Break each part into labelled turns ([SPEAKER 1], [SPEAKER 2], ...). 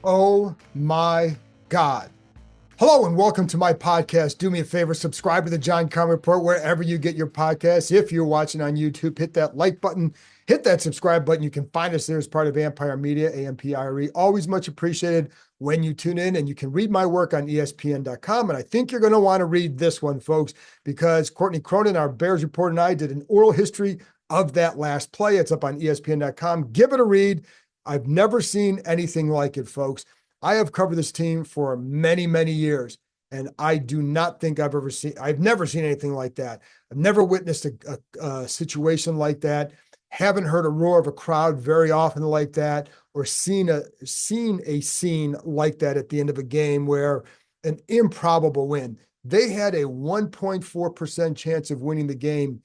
[SPEAKER 1] Oh my God. Hello and welcome to my podcast. Do me a favor, subscribe to the John Keim Report wherever you get your podcasts. If you're watching on YouTube, hit that like button, hit that subscribe button. You can find us there as part of Ampire Media, Ampire. Always much appreciated when you tune in, and you can read my work on ESPN.com. And I think you're going to want to read this one, folks, because Courtney Cronin, our Bears reporter, and I did an oral history of that last play. It's up on ESPN.com. Give it a read. I've never seen anything like it, folks. I have covered this team for many, many years, and I do not think I've never seen anything like that. I've never witnessed a situation like that. Haven't heard a roar of a crowd very often like that, or seen a scene like that at the end of a game where an improbable win. They had a 1.4% chance of winning the game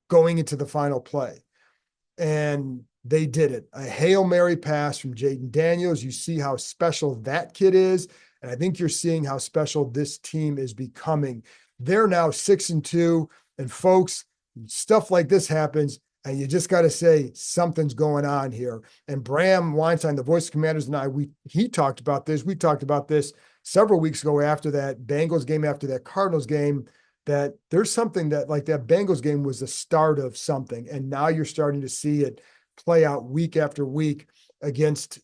[SPEAKER 1] going into the final play. And they did it. A Hail Mary pass from Jayden Daniels. You see how special that kid is. And I think you're seeing how special this team is becoming. They're now 6-2. And folks, stuff like this happens, and you just got to say something's going on here. And Bram Weinstein, the voice of Commanders, and he talked about this. We talked about this several weeks ago after that Bengals game, after that Cardinals game, that there's something that, like, that Bengals game was the start of something. And now you're starting to see it play out week after week against,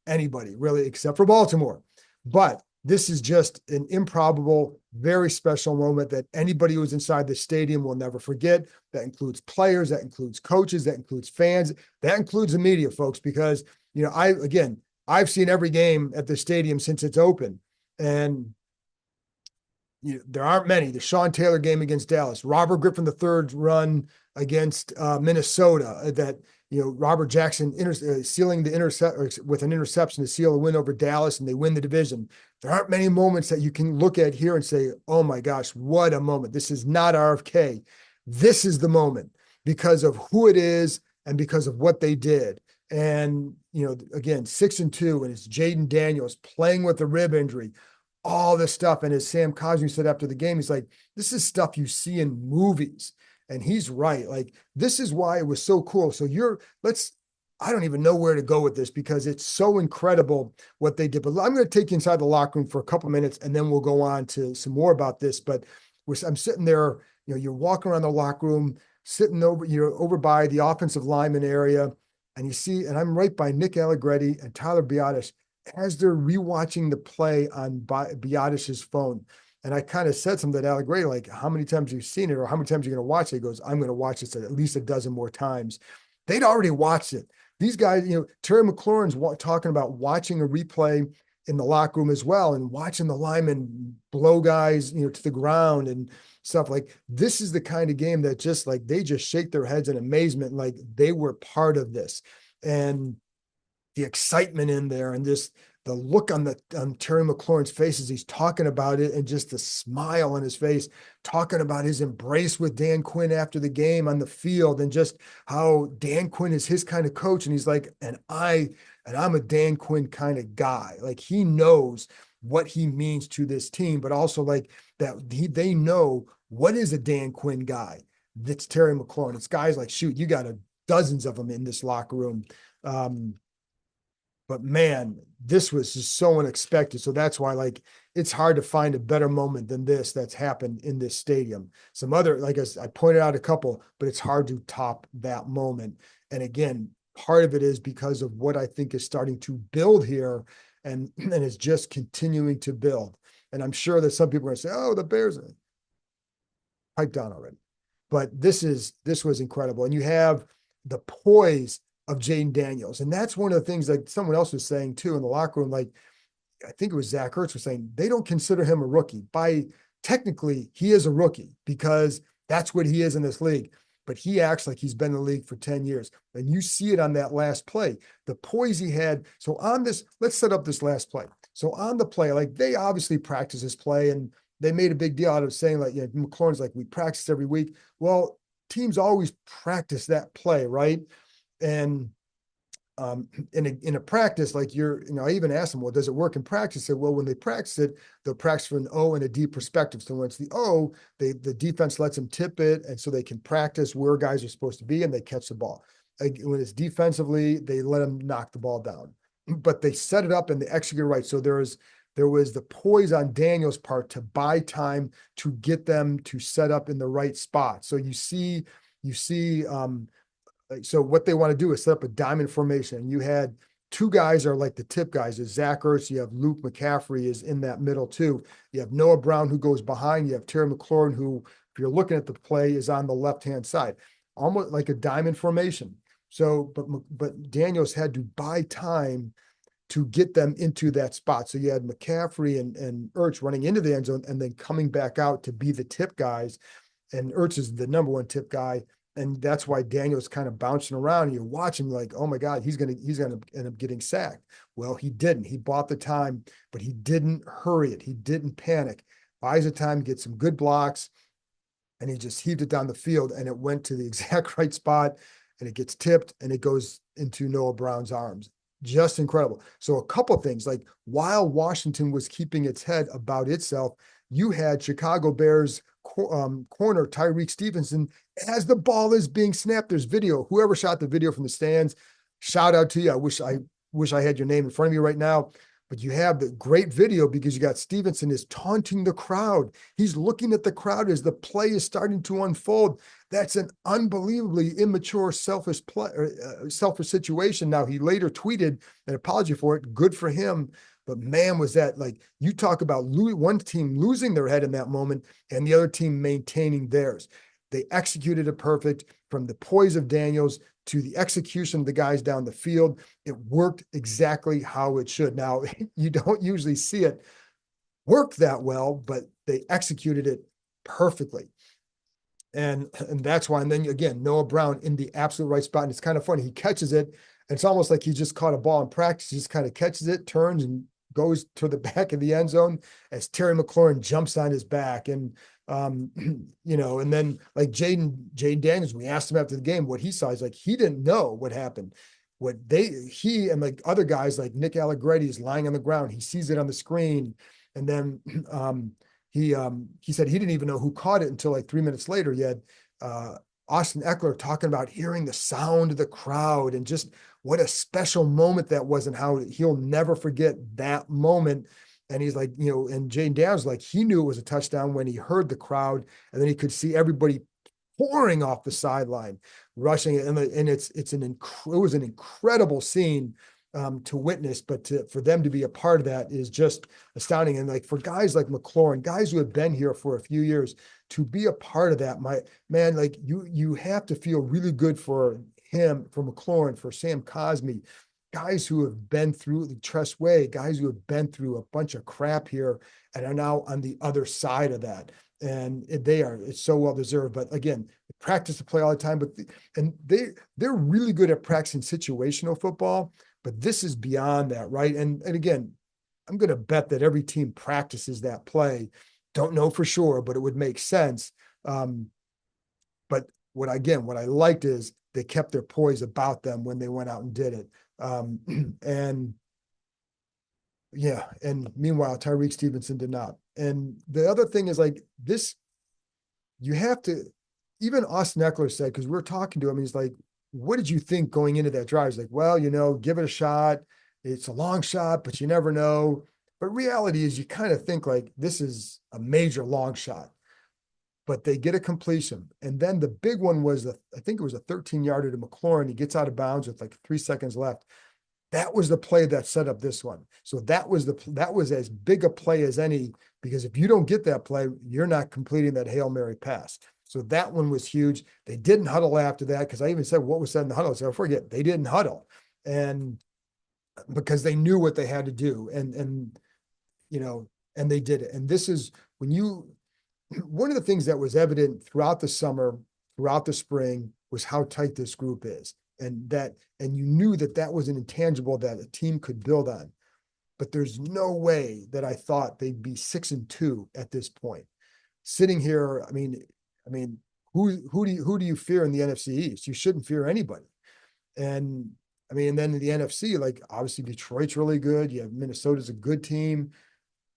[SPEAKER 1] anybody really, except for Baltimore. But this is just an improbable, very special moment that anybody who's inside the stadium will never forget. That includes players, that includes coaches, that includes fans, that includes the media, folks, because, I've seen every game at the stadium since it's open. And there aren't many. The Sean Taylor game against Dallas, Robert Griffin III's run against Minnesota, that Robert Jackson sealing the intercept with an interception to seal a win over Dallas, and they win the division. There aren't many moments that you can look at here and say, "Oh my gosh, what a moment!" This is not RFK. This is the moment because of who it is and because of what they did. And again, 6-2, and it's Jayden Daniels playing with a rib injury, all this stuff. And as Sam Cosmi said after the game, he's like, this is stuff you see in movies. And he's right. Like, this is why it was so cool. So I don't even know where to go with this because it's so incredible what they did. But I'm going to take you inside the locker room for a couple minutes, and then we'll go on to some more about this. But I'm sitting there, you're walking around the locker room, sitting over by the offensive lineman area, and you see, and I'm right by Nick Allegretti and Tyler Biadasz as they're rewatching the play on Biadasz's phone. And I kind of said something to Allegretti, like, how many times have you seen it, or how many times are you going to watch it? He goes, I'm going to watch this at least a dozen more times. They'd already watched it. These guys, Terry McLaurin's talking about watching a replay in the locker room as well, and watching the linemen blow guys, to the ground and stuff. Like, this is the kind of game that just, like, they just shake their heads in amazement, like they were part of this. And the excitement in there, and just the look on Terry McLaurin's face as he's talking about it, and just the smile on his face, talking about his embrace with Dan Quinn after the game on the field, and just how Dan Quinn is his kind of coach. And he's like, and I'm a Dan Quinn kind of guy. Like, he knows what he means to this team, but also like that they know what is a Dan Quinn guy. That's Terry McLaurin. It's guys like, shoot, you got dozens of them in this locker room. But man, this was just so unexpected. So that's why, like, it's hard to find a better moment than this that's happened in this stadium. Some other, like I pointed out a couple, but it's hard to top that moment. And again, part of it is because of what I think is starting to build here, and it's just continuing to build. And I'm sure that some people are going to say, oh, the Bears, pipe down already. But this was incredible. And you have the poise of Jayden Daniels. And that's one of the things, like someone else was saying too in the locker room, like, I think it was Zach Ertz was saying, they don't consider him a rookie. Technically, he is a rookie because that's what he is in this league. But he acts like he's been in the league for 10 years. And you see it on that last play, the poise he had. So on this, let's set up this last play. So on the play, like, they obviously practice this play, and they made a big deal out of saying, like, McLaurin's like, we practice every week. Well, teams always practice that play, right? And in a practice, like, I even asked them, well, does it work in practice? I said, well, when they practice it, they'll practice from an O and a D perspective. So when it's the O, the defense lets them tip it, and so they can practice where guys are supposed to be, and they catch the ball. Like, when it's defensively, they let them knock the ball down. but they set it up and they executed right. So there was the poise on Daniel's part to buy time to get them to set up in the right spot. So you see so what they want to do is set up a diamond formation. And you had two guys are like the tip guys. Is Zach Ertz. You have Luke McCaffrey is in that middle too. You have Noah Brown who goes behind. You have Terry McLaurin who, if you're looking at the play, is on the left-hand side, almost like a diamond formation. So, but Daniels had to buy time to get them into that spot. So you had McCaffrey and Ertz running into the end zone and then coming back out to be the tip guys. And Ertz is the number one tip guy. And that's why Daniel's kind of bouncing around. And you're watching like, oh my God, he's gonna end up getting sacked. Well, he didn't. He bought the time, but he didn't hurry it. He didn't panic. Buys the time, gets some good blocks, and he just heaved it down the field, and it went to the exact right spot, and it gets tipped, and it goes into Noah Brown's arms. Just incredible. So a couple things, like while Washington was keeping its head about itself, you had Chicago Bears corner Tyreek Stevenson as the ball is being snapped. There's video. Whoever shot the video from the stands, shout out to you. I wish I had your name in front of me right now. But you have the great video because you got Stevenson is taunting the crowd. He's looking at the crowd as the play is starting to unfold. That's an unbelievably immature, selfish situation. Now, he later tweeted an apology for it. Good for him. But man, was that like, you talk about one team losing their head in that moment and the other team maintaining theirs. They executed it perfect, from the poise of Daniels to the execution of the guys down the field. It worked exactly how it should. Now, you don't usually see it work that well, but they executed it perfectly. And that's why. And then again, Noah Brown in the absolute right spot. And it's kind of funny. He catches it, and it's almost like he just caught a ball in practice. He just kind of catches it, turns, and goes to the back of the end zone as Terry McLaurin jumps on his back. And and then like Jayden Daniels, we asked him after the game what he saw. He's like, he didn't know what happened. He and like other guys like Nick Allegretti is lying on the ground. He sees it on the screen. And then he said he didn't even know who caught it until like 3 minutes later. You had Austin Eckler talking about hearing the sound of the crowd and just what a special moment that was and how he'll never forget that moment. And he's like, and Jayden Daniels, like, he knew it was a touchdown when he heard the crowd, and then he could see everybody pouring off the sideline, rushing it. And it was an incredible scene to witness, but for them to be a part of that is just astounding. And like for guys like McLaurin, guys who have been here for a few years, to be a part of that, my man, like you have to feel really good for him, for McLaurin, for Sam Cosmi, guys who have been through the Tress Way, guys who have been through a bunch of crap here and are now on the other side of that. And it's so well deserved. But again, practice to play all the time, they're really good at practicing situational football, but this is beyond that, right? And again, I'm going to bet that every team practices that play. Don't know for sure, but it would make sense. But what I liked is they kept their poise about them when they went out and did it. And meanwhile, Tyreek Stevenson did not. And the other thing is like this, you have to, even Austin Eckler said, because we're talking to him, he's like, what did you think going into that drive? He's like, well, give it a shot. It's a long shot, but you never know. But reality is you kind of think like this is a major long shot, but they get a completion. And then the big one was, I think it was a 13-yarder to McLaurin. He gets out of bounds with like 3 seconds left. That was the play that set up this one. So that was as big a play as any, because if you don't get that play, you're not completing that Hail Mary pass. So that one was huge. They didn't huddle after that, because I even said what was said in the huddle. So I forget, they didn't huddle, and because they knew what they had to do, and they did it. And this is one of the things that was evident throughout the summer, throughout the spring, was how tight this group is. And you knew that was an intangible that a team could build on. But there's no way that I thought they'd be 6-2 at this point. Sitting here, I mean, who do you fear in the NFC East? You shouldn't fear anybody. And and then in the NFC, like obviously Detroit's really good. You have Minnesota's a good team,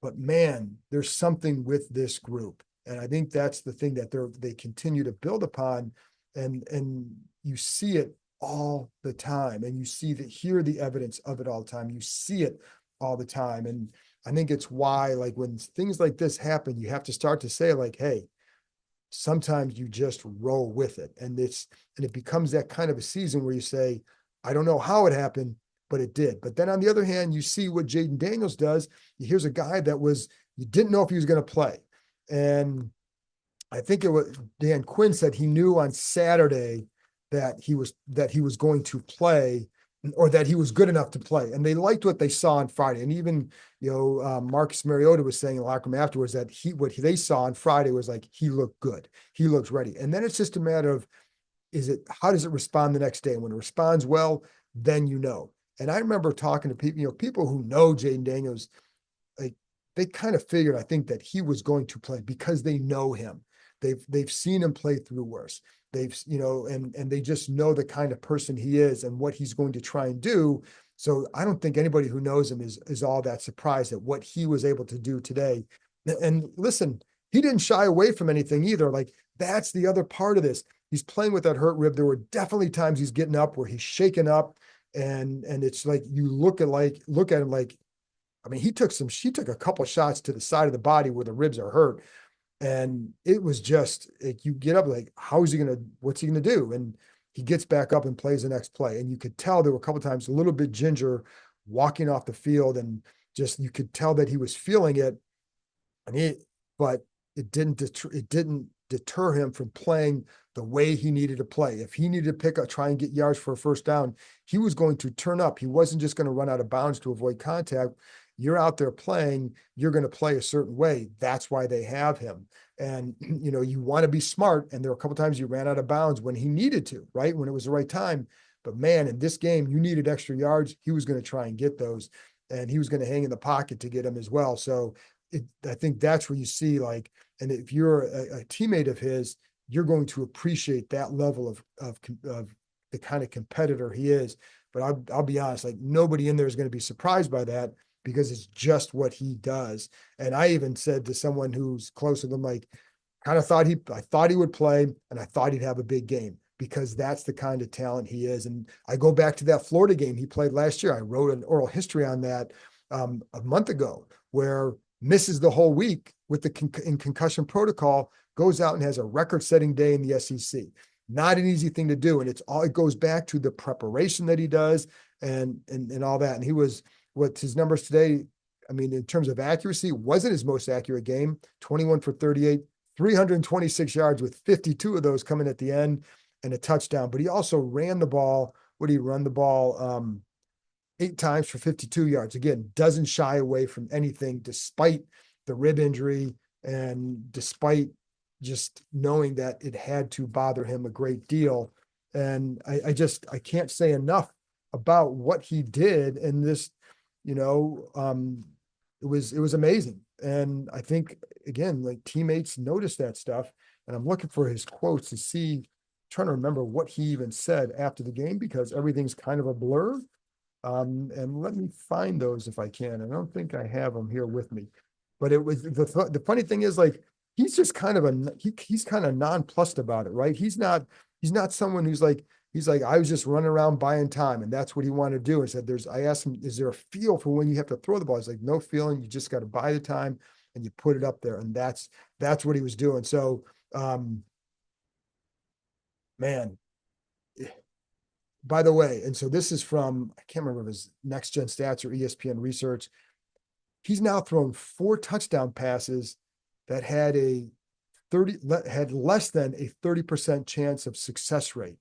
[SPEAKER 1] but man, there's something with this group. And I think that's the thing that they continue to build upon. And you see it all the time. And you hear the evidence of it all the time. You see it all the time. And I think it's why, like, when things like this happen, you have to start to say, like, hey, sometimes you just roll with it. And it becomes that kind of a season where you say, I don't know how it happened, but it did. But then on the other hand, you see what Jayden Daniels does. Here's a guy you didn't know if he was going to play. And I think it was Dan Quinn said he knew on Saturday that he was going to play, or that he was good enough to play. And they liked what they saw on Friday. And even, Marcus Mariota was saying in the locker room afterwards that what they saw on Friday was like, he looked good. He looks ready. And then it's just a matter of, how does it respond the next day? And when it responds well, then you know. And I remember talking to people, people who know Jayden Daniels, like, they kind of figured, I think, that he was going to play because they know him. They've seen him play through worse. And they just know the kind of person he is and what he's going to try and do. So I don't think anybody who knows him is all that surprised at what he was able to do today. And listen, he didn't shy away from anything either. Like, that's the other part of this. He's playing with that hurt rib. There were definitely times he's getting up where he's shaken up, and it's like you look at him like, I mean, he took a couple shots to the side of the body where the ribs are hurt. And it was just like, you get up, like, what's he gonna do? And he gets back up and plays the next play. And you could tell there were a couple times a little bit ginger walking off the field, and just, you could tell that he was feeling it. But it didn't deter him from playing the way he needed to play. If he needed to try and get yards for a first down, he was going to turn up. He wasn't just going to run out of bounds to avoid contact. You're out there playing, you're going to play a certain way. That's why they have him. And, you want to be smart. And there were a couple of times you ran out of bounds when he needed to, right? When it was the right time. But man, in this game, you needed extra yards. He was going to try and get those, and he was going to hang in the pocket to get them as well. So I think that's where you see, like, and if you're a teammate of his, you're going to appreciate that level of the kind of competitor he is. But I'll be honest, like, nobody in there is going to be surprised by that, because it's just what he does. And I even said to someone who's close to him, like, I thought he would play, and I thought he'd have a big game, because that's the kind of talent he is. And I go back to that Florida game he played last year. I wrote an oral history on that a month ago, where misses the whole week with in concussion protocol, goes out and has a record-setting day in the SEC. Not an easy thing to do. And it goes back to the preparation that he does and all that. And what's his numbers today? I mean, in terms of accuracy, wasn't his most accurate game, 21 for 38, 326 yards, with 52 of those coming at the end, and a touchdown. But he also ran the ball. What did he run the ball? 8 times for 52 yards. Again, doesn't shy away from anything, despite the rib injury and despite just knowing that it had to bother him a great deal. And I can't say enough about what he did in this. It was amazing. And I think, again, like, teammates notice that stuff. And I'm looking for his quotes to see, trying to remember what he even said after the game, because everything's kind of a blur. And let me find those if I can. I don't think I have them here with me, but it was the funny thing is, like, he's just kind of he's kind of nonplussed about it, right? He's not someone who's like, I was just running around buying time, and that's what he wanted to do. And said, I asked him, is there a feel for when you have to throw the ball? He's like, no feeling. You just got to buy the time and you put it up there. And that's what he was doing. So, man, by the way, and so this is from, I can't remember if it was Next Gen Stats or ESPN Research. He's now thrown 4 touchdown passes that had less than a 30% chance of success rate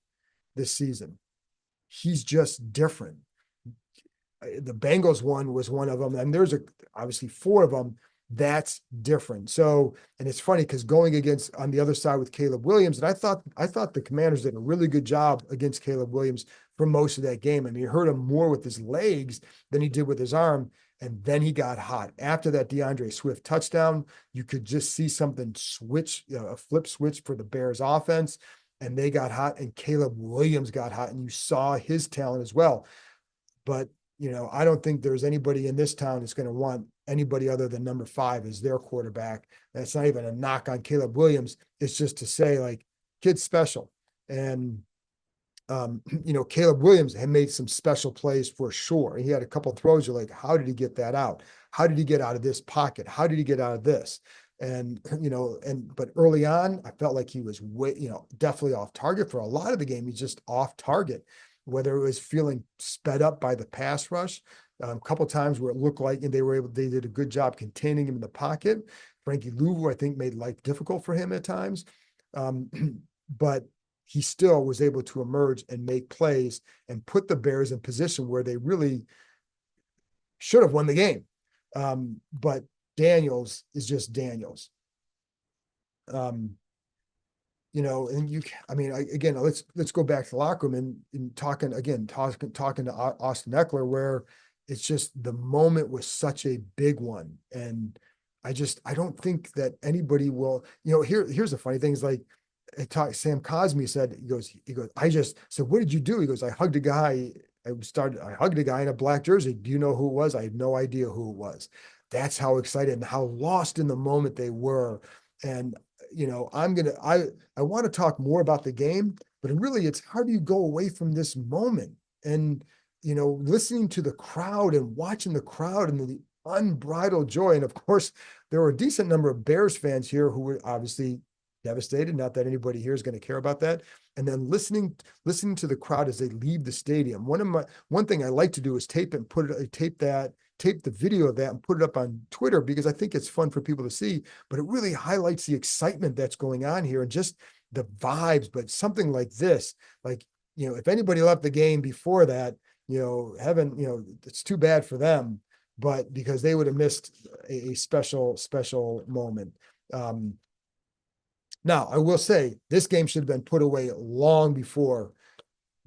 [SPEAKER 1] this season. He's just different. The Bengals one was one of them, and there's obviously 4 of them. That's different. So, and it's funny because going against on the other side with Caleb Williams, and I thought the Commanders did a really good job against Caleb Williams for most of that game. I mean, he hurt him more with his legs than he did with his arm. And then he got hot. After that DeAndre Swift touchdown, you could just see something switch, a flip switch for the Bears offense. And they got hot, and Caleb Williams got hot, and you saw his talent as well. But, I don't think there's anybody in this town that's going to want anybody other than number 5 as their quarterback. That's not even a knock on Caleb Williams. It's just to say, like, kid's special. And Caleb Williams had made some special plays for sure. He had a couple throws. You're like, how did he get that out? How did he get out of this pocket? How did he get out of this? And, but early on, I felt like he was definitely off target for a lot of the game. He's just off target, whether it was feeling sped up by the pass rush. A couple times where it looked like they did a good job containing him in the pocket. Frankie Louvu, I think, made life difficult for him at times. But he still was able to emerge and make plays and put the Bears in position where they really should have won the game. But Daniels is just Daniels. And again, let's go back to the locker room and talking to Austin Eckler, where it's just the moment was such a big one. And I don't think that anybody will, here's the funny thing is like, Sam Cosmi said, he goes, I just said, what did you do? He goes, I hugged a guy. I hugged a guy in a black jersey. Do you know who it was? I had no idea who it was. That's how excited and how lost in the moment they were. And, I want to talk more about the game, but really it's how do you go away from this moment? And, listening to the crowd and watching the crowd and the unbridled joy. And of course, there were a decent number of Bears fans here who were obviously devastated. Not that anybody here is going to care about that. And then listening to the crowd as they leave the stadium. One thing I like to do is tape the video of that and put it up on Twitter because I think it's fun for people to see, but it really highlights the excitement that's going on here and just the vibes. But something like this, if anybody left the game before that, it's too bad for them, but because they would have missed a special moment. Now, I will say this game should have been put away long before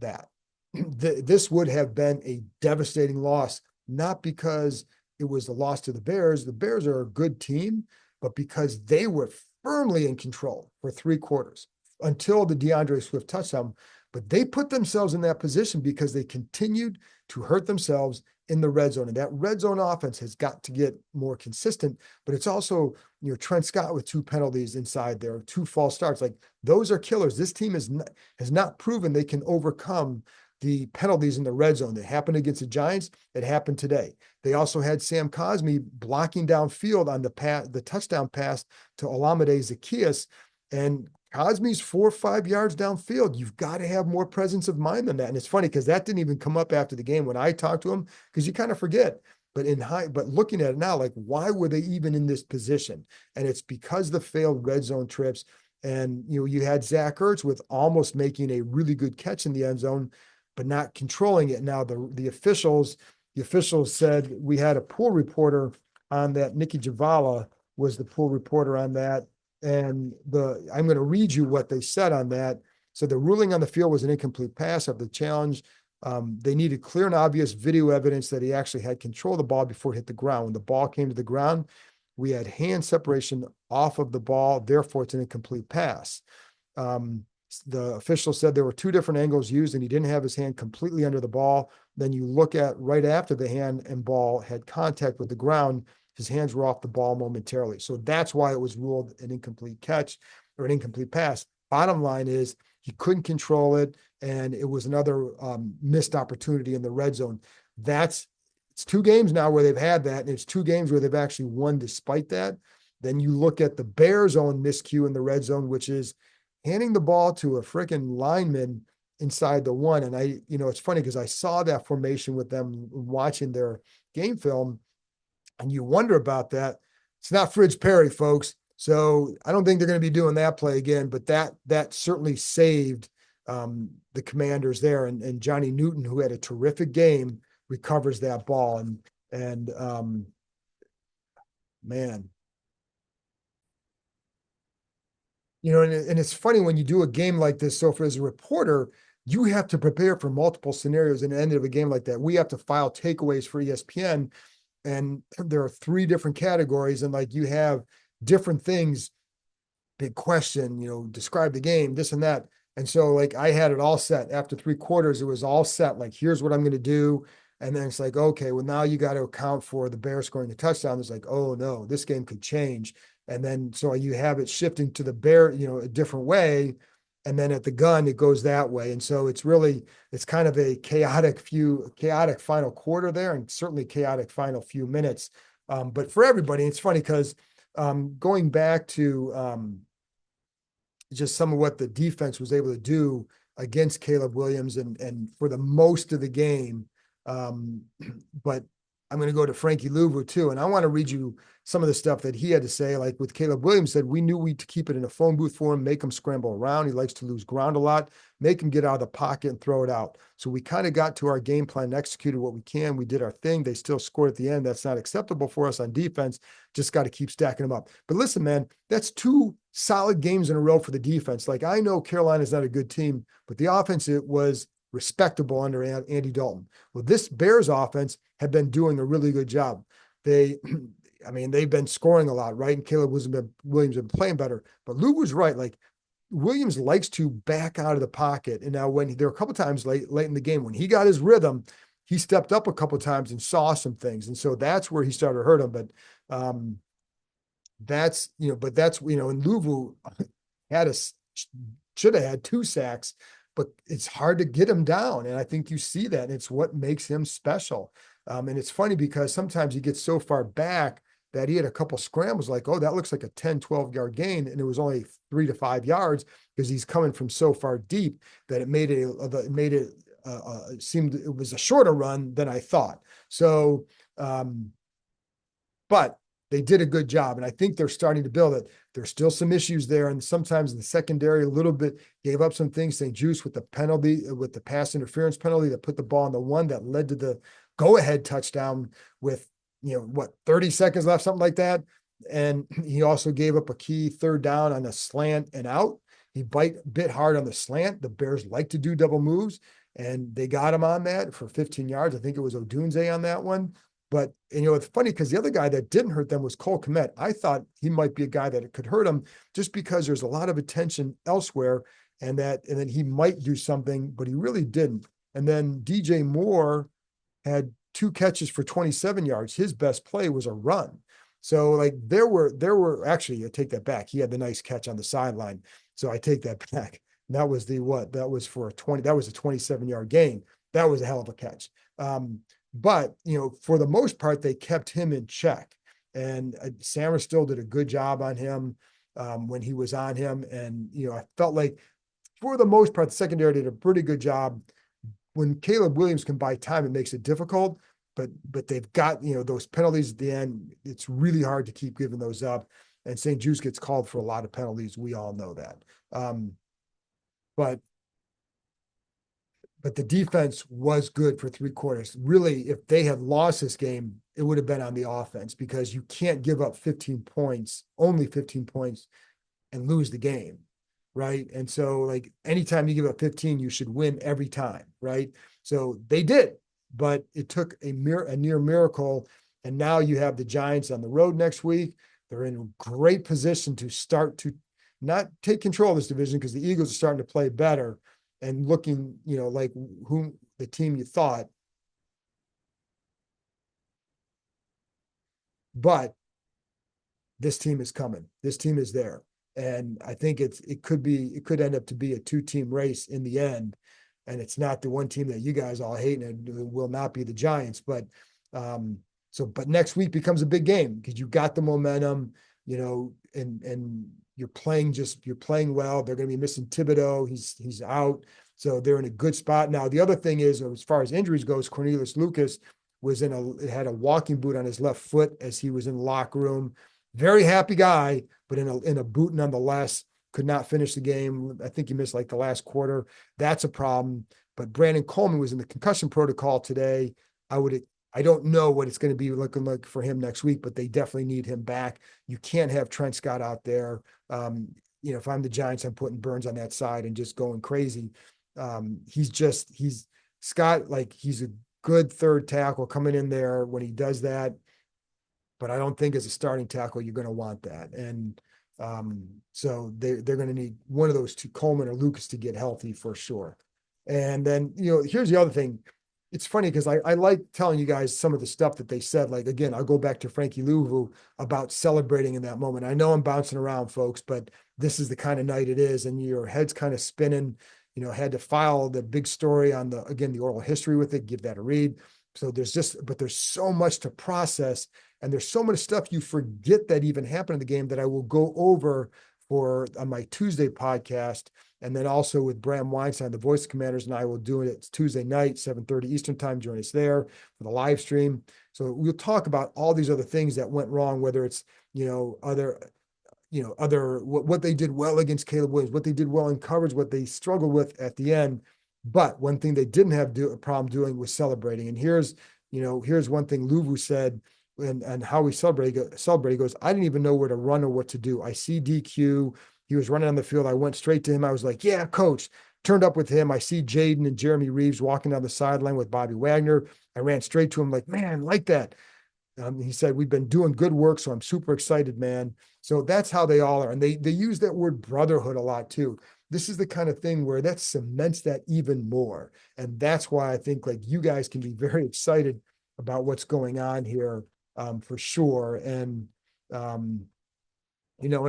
[SPEAKER 1] that. This would have been a devastating loss, not because it was a loss to the Bears. The Bears are a good team, but because they were firmly in control for 3 quarters until the DeAndre Swift touchdown. But they put themselves in that position because they continued to hurt themselves in the red zone. And that red zone offense has got to get more consistent, but it's also, Trent Scott with 2 penalties inside there, 2 false starts. Like those are killers. This team has not proven they can overcome the penalties in the red zone. That happened against the Giants. It happened today. They also had Sam Cosmi blocking downfield on the touchdown pass to Olamide Zaccheaus. And Cosmi's 4 or 5 yards downfield. You've got to have more presence of mind than that. And it's funny because that didn't even come up after the game when I talked to him, because you kind of forget. But looking at it now, like why were they even in this position? And it's because the failed red zone trips. And you had Zach Ertz with almost making a really good catch in the end zone, but not controlling it. Now the officials said we had a pool reporter on that. Nikki Javala was the pool reporter on that. And I'm going to read you what they said on that. So the ruling on the field was an incomplete pass of the challenge. They needed clear and obvious video evidence that he actually had control of the ball before it hit the ground. When the ball came to the ground, we had hand separation off of the ball. Therefore, it's an incomplete pass. The official said there were 2 different angles used and he didn't have his hand completely under the ball. Then you look at right after the hand and ball had contact with the ground, his hands were off the ball momentarily. So that's why it was ruled an incomplete catch or an incomplete pass. Bottom line is he couldn't control it, and it was another missed opportunity in the red zone. It's 2 games now where they've had that, and it's 2 games where they've actually won despite that. Then you look at the Bears' own miscue in the red zone, which is handing the ball to a freaking lineman inside the 1. And it's funny because I saw that formation with them watching their game film. And you wonder about that. It's not Fridge Perry, folks. So I don't think they're going to be doing that play again, but that certainly saved the Commanders there. And Johnny Newton, who had a terrific game, recovers that ball. And man, and it's funny when you do a game like this. So as a reporter, you have to prepare for multiple scenarios in the end of a game like that. We have to file takeaways for ESPN. And there are 3 different categories, and like you have different things, big question, describe the game, this and that. And so like I had it all set after 3 quarters, it was all set. Like, here's what I'm going to do. And then it's like, okay, well, now you got to account for the Bears scoring the touchdown. It's like, oh no, this game could change. And then, so you have it shifting to the Bear, a different way. and then at the gun, it goes that way. And so it's kind of a chaotic final quarter there, and certainly chaotic final few minutes. But for everybody, it's funny because going back to just some of what the defense was able to do against Caleb Williams and for the most of the game. But I'm going to go to Frankie Louvu too. And I want to read you some of the stuff that he had to say. Like with Caleb Williams said, we knew we'd keep it in a phone booth for him, make him scramble around. He likes to lose ground a lot, make him get out of the pocket and throw it out. So we kind of got to our game plan and executed what we can. We did our thing. They still scored at the end. That's not acceptable for us on defense. Just got to keep stacking them up. But listen, man, that's 2 solid games in a row for the defense. Like I know Carolina's not a good team, but the offense, it was respectable under Andy Dalton. Well, this Bears offense had been doing a really good job. They've been scoring a lot, right? And Caleb Williams been playing better. But Lou was right. Like Williams likes to back out of the pocket. And now there were a couple times late in the game when he got his rhythm, he stepped up a couple times and saw some things. And so that's where he started to hurt him. But and Louvu should have had 2 sacks, but it's hard to get him down. And I think you see that. And it's what makes him special. And it's funny because sometimes he gets so far back that he had a couple scrambles like, oh, that looks like a 10, 12-yard gain. And it was only 3 to 5 yards because he's coming from so far deep that it made it seemed it was a shorter run than I thought. So, but they did a good job, and I think they're starting to build it. There's still some issues there, and sometimes the secondary a little bit gave up some things. St. Juice with the penalty, with the pass interference penalty that put the ball on the one that led to the go-ahead touchdown with 30 seconds left, something like that. And he also gave up a key 3rd down on a slant and out. He bit hard on the slant. The Bears like to do double moves, and they got him on that for 15 yards. I think it was Odunze on that one. But, it's funny because the other guy that didn't hurt them was Cole Kmet. I thought he might be a guy that it could hurt him just because there's a lot of attention elsewhere and then he might do something, but he really didn't. And then DJ Moore had 2 catches for 27 yards. His best play was a run. So like there were actually, I take that back. He had the nice catch on the sideline. So I take that back. That was that was for that was a 27-yard gain. That was a hell of a catch. But, for the most part, they kept him in check. And Sammer still did a good job on him when he was on him. And, I felt like for the most part, the secondary did a pretty good job. When Caleb Williams can buy time, it makes it difficult. But they've got, those penalties at the end. It's really hard to keep giving those up. And St. Juice gets called for a lot of penalties. We all know that. But the defense was good for 3 quarters. Really, if they had lost this game, it would have been on the offense because you can't give up 15 points, only 15 points, and lose the game, right? And so, like, anytime you give up 15, you should win every time, right? So they did, but it took a near miracle. And now you have the Giants on the road next week. They're in a great position to start to not take control of this division because the Eagles are starting to play better and looking, like who the team you thought. But this team is coming. This team is there. And I think it could end up to be a 2-team race in the end. And it's not the one team that you guys all hate, and it will not be the Giants. But but next week becomes a big game because you got the momentum, and you're playing well. They're going to be missing Thibodeau. He's out. So they're in a good spot. Now, the other thing is, as far as injuries goes, Cornelius Lucas had a walking boot on his left foot as he was in the locker room. Very happy guy, but in a boot nonetheless. Could not finish the game. I think he missed like the last quarter. That's a problem. But Brandon Coleman was in the concussion protocol today. I don't know what it's going to be looking like for him next week, but they definitely need him back. You can't have Trent Scott out there. If I'm the Giants, I'm putting Burns on that side and just going crazy. Scott, like he's a good 3rd tackle coming in there when he does that. But I don't think as a starting tackle, you're going to want that. And so they're going to need one of those 2, Coleman or Lucas, to get healthy for sure. And then, here's the other thing. it's funny because I like telling you guys some of the stuff that they said. Like, again, I'll go back to Frankie Louvu about celebrating in that moment. I know I'm bouncing around, folks, but this is the kind of night it is. And your head's kind of spinning, had to file the big story on the oral history with it, give that a read. So but there's so much to process, and there's so much stuff you forget that even happened in the game that I will go over on my Tuesday podcast. And then also with Bram Weinstein, the voice of Commanders, and I will do it. It's Tuesday night, 7:30 Eastern time. Join us there for the live stream. So we'll talk about all these other things that went wrong, whether it's, what they did well against Caleb Williams, what they did well in coverage, what they struggled with at the end. But one thing they didn't have a problem doing was celebrating. And here's one thing Luvu said and how we celebrate. He goes, I didn't even know where to run or what to do. I see DQ. He was running on the field. I went straight to him. I was like, yeah, coach. Turned up with him. I see Jayden and Jeremy Reeves walking down the sideline with Bobby Wagner. I ran straight to him like, man, like that. He said, we've been doing good work, so I'm super excited, man. So that's how they all are. And they use that word brotherhood a lot too. This is the kind of thing where that cements that even more. And that's why I think like you guys can be very excited about what's going on here for sure. And, and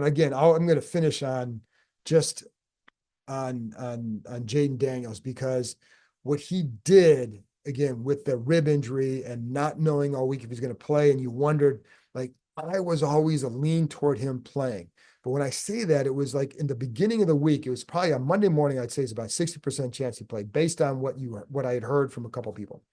[SPEAKER 1] again, I'm going to finish on just on Jayden Daniels, because what he did again with the rib injury and not knowing all week if he's going to play, and you wondered, like, I was always a lean toward him playing. But when I say that, it was like in the beginning of the week, it was probably on Monday morning, I'd say it's about 60% chance he played based on what I had heard from a couple of people.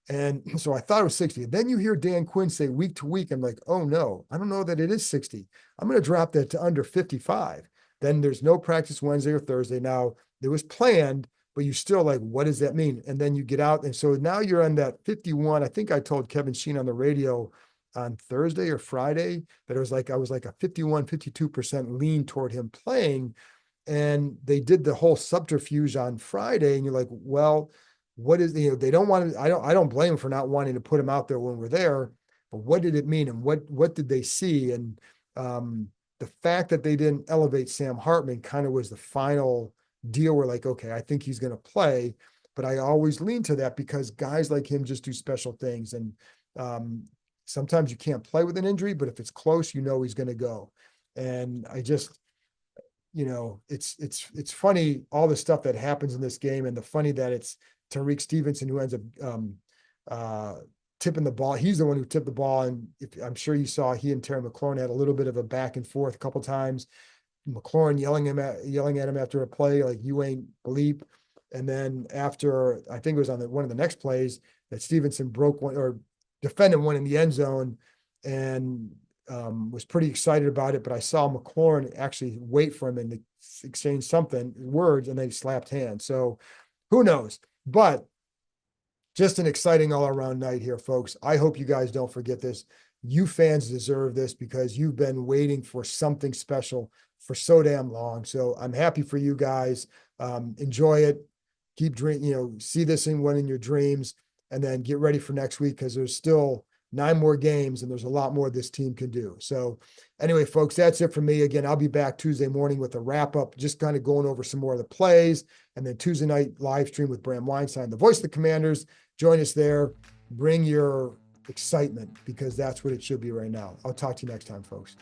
[SPEAKER 1] And so I thought it was 60. Then you hear Dan Quinn say week to week, I'm like, oh no, I don't know that it is 60. I'm going to drop that to under 55. Then there's no practice Wednesday or Thursday. Now it was planned, but you still like, what does that mean? And then you get out. And so now you're on that 51. I think I told Kevin Sheen on the radio on Thursday or Friday that I was like a 51, 52% lean toward him playing. And they did the whole subterfuge on Friday. And you're like, well, what is, they don't want to, I don't blame them for not wanting to put him out there when we're there, but what did it mean? And what did they see? And the fact that they didn't elevate Sam Hartman kind of was the final deal where like, okay, I think he's going to play, but I always lean to that because guys like him just do special things. And sometimes you can't play with an injury, but if it's close, he's going to go. And I just, it's funny, all the stuff that happens in this game, and the funny that it's Tariq Stevenson who ends up tipping the ball. He's the one who tipped the ball. And I'm sure you saw he and Terry McLaurin had a little bit of a back and forth a couple times. McLaurin yelling at him after a play, like, you ain't bleep. And then after, I think it was on one of the next plays, that Stevenson broke one or defended one in the end zone, and was pretty excited about it. But I saw McLaurin actually wait for him and to exchange words, and they slapped hands. So who knows? But just an exciting all-around night here, folks. I hope you guys don't forget this. You fans deserve this because you've been waiting for something special for so damn long. So I'm happy for you guys. Enjoy it. Keep dreaming, see this in one in your dreams, and then get ready for next week because there's still 9 more games and there's a lot more this team can do. So anyway, folks, that's it for me. Again, I'll be back Tuesday morning with a wrap up, just kind of going over some more of the plays, and then Tuesday night live stream with Bram Weinstein, the voice of the Commanders. Join us there. Bring your excitement because that's what it should be right now. I'll talk to you next time, folks.